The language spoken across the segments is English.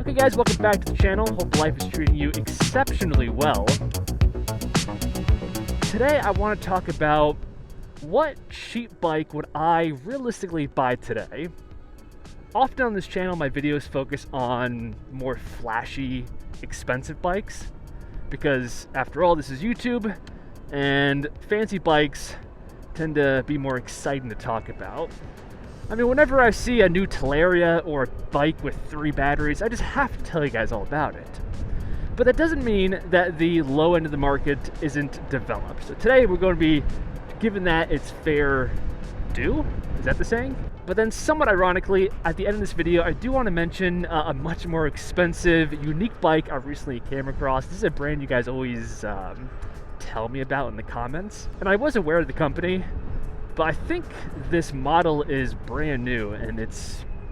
Hey guys, welcome back to the channel. Hope life is treating you exceptionally well. Today I want to talk about what cheap bike would I realistically buy today. Often on this channel my videos focus on more flashy, expensive bikes because after all this is YouTube and fancy bikes tend to be more exciting to talk about. I mean, whenever I see a new Teleria or a bike with 3 batteries, I just have to tell you guys all about it. But that doesn't mean that the low end of the market isn't developed. So today we're going to be giving that its fair due. Is that the saying? But then somewhat ironically, at the end of this video, I do want to mention a much more expensive, unique bike I recently came across. This is a brand you guys always tell me about in the comments. And I was aware of the company, but I think this model is brand new and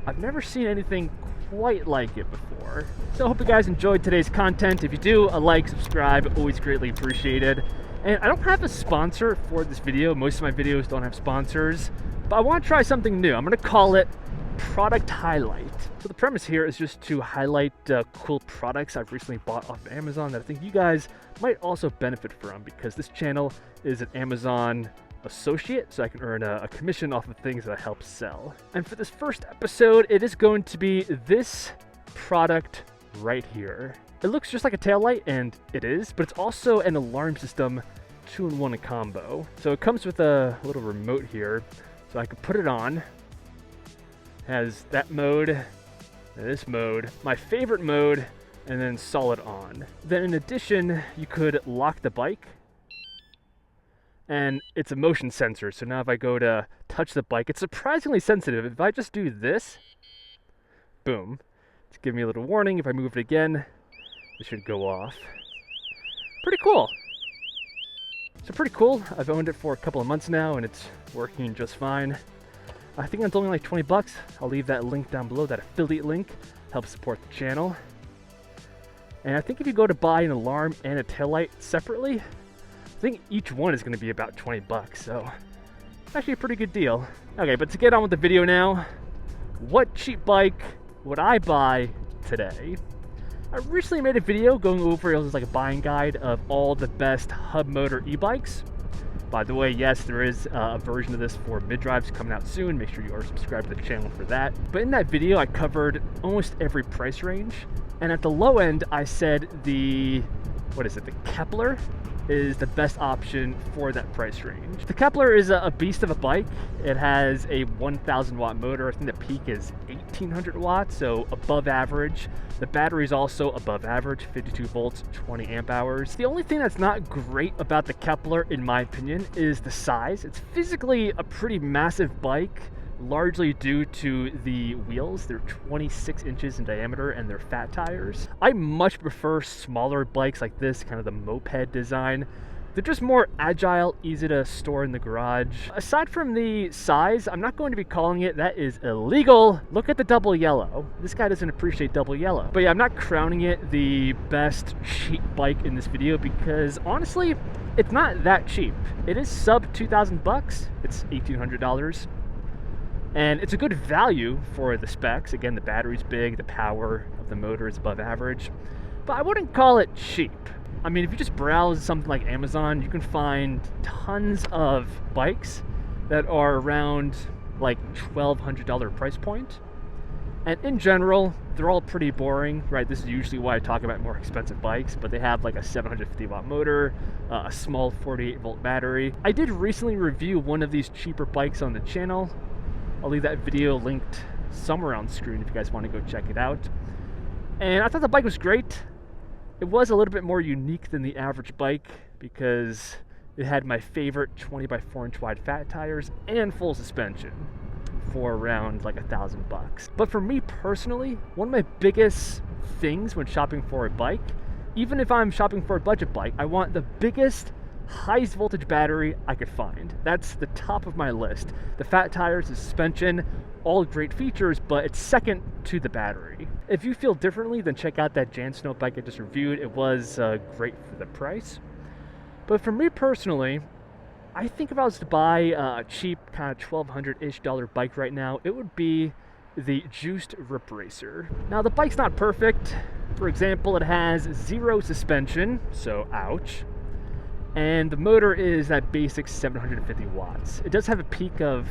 I've never seen anything quite like it before. So I hope you guys enjoyed today's content. If you do, a like, subscribe, always greatly appreciated. And I don't have a sponsor for this video. Most of my videos don't have sponsors, but I want to try something new. I'm going to call it Product Highlight. So the premise here is just to highlight cool products I've recently bought off of Amazon that I think you guys might also benefit from, because this channel is an Amazon associate, so I can earn a commission off of things that I help sell. And for this first episode, it is going to be this product right here. It looks just like a taillight, and it is, but it's also an alarm system 2-in-1 combo. So it comes with a little remote here, so I can put it on. It has that mode, and this mode, my favorite mode, and then solid on. Then in addition, you could lock the bike, and it's a motion sensor, so now if I go to touch the bike, it's surprisingly sensitive. If I just do this, boom, it's giving me a little warning. If I move it again, it should go off. Pretty cool. So pretty cool. I've owned it for a couple of months now and it's working just fine. I think it's only like 20 bucks. I'll leave that link down below, that affiliate link, helps support the channel. And I think if you go to buy an alarm and a taillight separately, I think each one is going to be about 20 bucks, so actually a pretty good deal. Okay, but to get on with the video now, what cheap bike would I buy today? I recently made a video going over, it was like a buying guide of all the best hub motor e-bikes. By the way, yes, there is a version of this for mid-drives coming out soon. Make sure you are subscribed to the channel for that. But in that video, I covered almost every price range. And at the low end, I said the Kepler is the best option for that price range. The Kepler is a beast of a bike. It has a 1,000 watt motor. I think the peak is 1,800 watts, so above average. The battery is also above average, 52 volts, 20 amp hours. The only thing that's not great about the Kepler, in my opinion, is the size. It's physically a pretty massive bike, largely due to the wheels. They're 26 inches in diameter and they're fat tires. I much prefer smaller bikes like this, kind of the moped design. They're just more agile, easy to store in the garage. Aside from the size, I'm not going to be calling it, that is illegal. Look at the double yellow. This guy doesn't appreciate double yellow. But yeah, I'm not crowning it the best cheap bike in this video because honestly, it's not that cheap. It is sub 2,000 bucks. It's $1,800. And it's a good value for the specs. Again, the battery's big, the power of the motor is above average, but I wouldn't call it cheap. I mean, if you just browse something like Amazon, you can find tons of bikes that are around like $1,200 price point. And in general, they're all pretty boring, right? This is usually why I talk about more expensive bikes, but they have like a 750 watt motor, a small 48 volt battery. I did recently review one of these cheaper bikes on the channel. I'll leave that video linked somewhere on the screen if you guys want to go check it out. And I thought the bike was great. It was a little bit more unique than the average bike because it had my favorite 20 by 4 inch wide fat tires and full suspension for around like $1,000 bucks. But for me personally, one of my biggest things when shopping for a bike, even if I'm shopping for a budget bike, I want the biggest, highest voltage battery I could find. That's the top of my list. The fat tires, the suspension, all great features, but it's second to the battery. If you feel differently, then check out that Jan Snow bike I just reviewed. It was great for the price. But for me personally, I think if I was to buy a cheap kind of $1,200-ish bike right now, it would be the Juiced Rip Racer. Now the bike's not perfect. For example, it has 0 suspension, so ouch. And the motor is that basic 750 watts. It does have a peak of,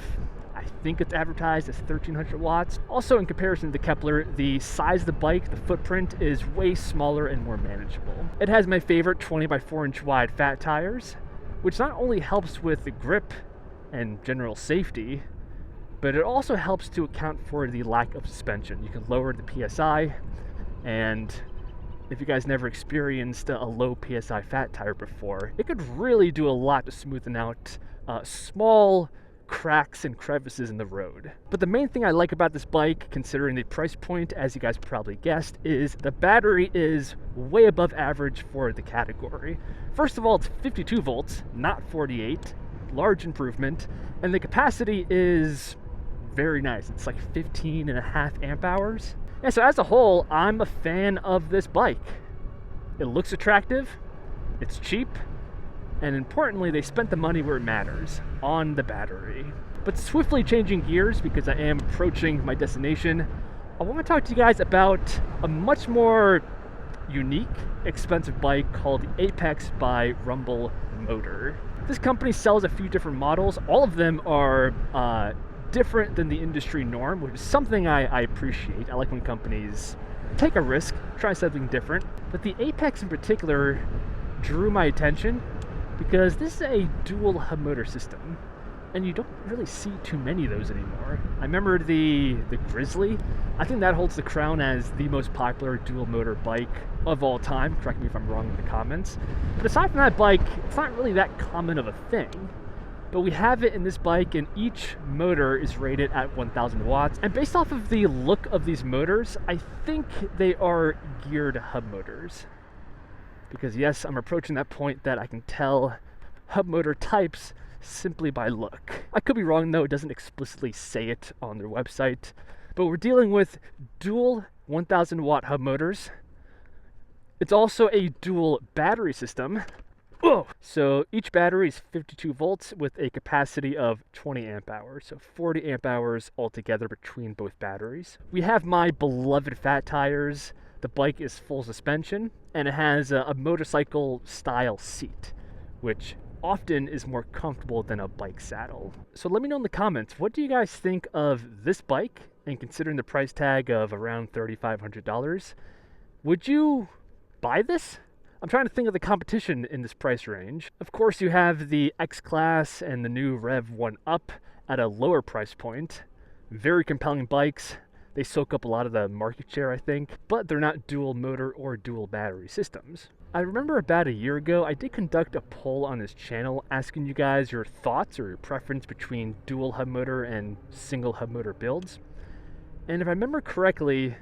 I think it's advertised as 1300 watts. Also, in comparison to the Kepler, the size of the bike, the footprint, is way smaller and more manageable. It has my favorite 20 by 4 inch wide fat tires, which not only helps with the grip and general safety, but it also helps to account for the lack of suspension. You can lower the PSI, and if you guys never experienced a low PSI fat tire before, it could really do a lot to smoothen out small cracks and crevices in the road. But the main thing I like about this bike, considering the price point, as you guys probably guessed, is the battery is way above average for the category. First of all, it's 52 volts, not 48, large improvement, and the capacity is very nice. It's like 15.5 amp hours. And so as a whole, I'm a fan of this bike. It looks attractive, it's cheap, and importantly, they spent the money where it matters, on the battery. But swiftly changing gears, because I am approaching my destination, I want to talk to you guys about a much more unique, expensive bike called the Apex by Rumble Motor. This company sells a few different models. All of them are different than the industry norm, which is something I appreciate. I like when companies take a risk, try something different. But the Apex in particular drew my attention because this is a dual hub motor system, and you don't really see too many of those anymore. I remember the Grizzly. I think that holds the crown as the most popular dual motor bike of all time. Correct me if I'm wrong in the comments. But aside from that bike, it's not really that common of a thing. But we have it in this bike, and each motor is rated at 1000 watts. And based off of the look of these motors, I think they are geared hub motors. Because yes, I'm approaching that point that I can tell hub motor types simply by look. I could be wrong though, it doesn't explicitly say it on their website. But we're dealing with dual 1000 watt hub motors. It's also a dual battery system. Whoa. So each battery is 52 volts with a capacity of 20 amp hours, so 40 amp hours altogether between both batteries. We have my beloved fat tires. The bike is full suspension, and it has a motorcycle style seat, which often is more comfortable than a bike saddle. So let me know in the comments, what do you guys think of this bike? And considering the price tag of around $3,500, would you buy this? I'm trying to think of the competition in this price range. Of course, you have the X-Class and the new Rev 1 Up at a lower price point. Very compelling bikes. They soak up a lot of the market share, I think, but they're not dual motor or dual battery systems. I remember about a year ago, I did conduct a poll on this channel asking you guys your thoughts or your preference between dual hub motor and single hub motor builds. And if I remember correctly,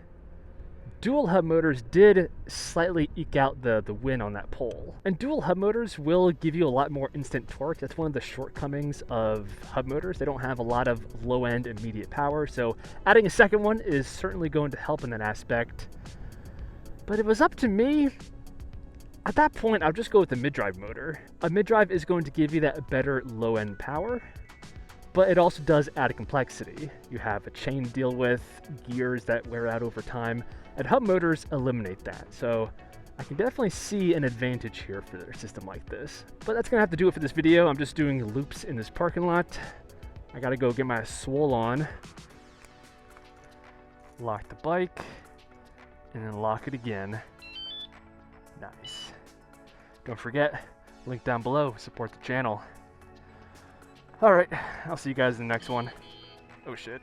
dual hub motors did slightly eke out the win on that poll. And dual hub motors will give you a lot more instant torque. That's one of the shortcomings of hub motors. They don't have a lot of low-end immediate power, so adding a second one is certainly going to help in that aspect. But if it was up to me, at that point, I'll just go with the mid-drive motor. A mid-drive is going to give you that better low-end power, but it also does add a complexity. You have a chain to deal with, gears that wear out over time, and hub motors eliminate that. So I can definitely see an advantage here for their system like this. But that's gonna have to do it for this video. I'm just doing loops in this parking lot. I gotta go get my swole on, lock the bike, and then lock it again. Nice. Don't forget, link down below, support the channel. All right, I'll see you guys in the next one. Oh shit.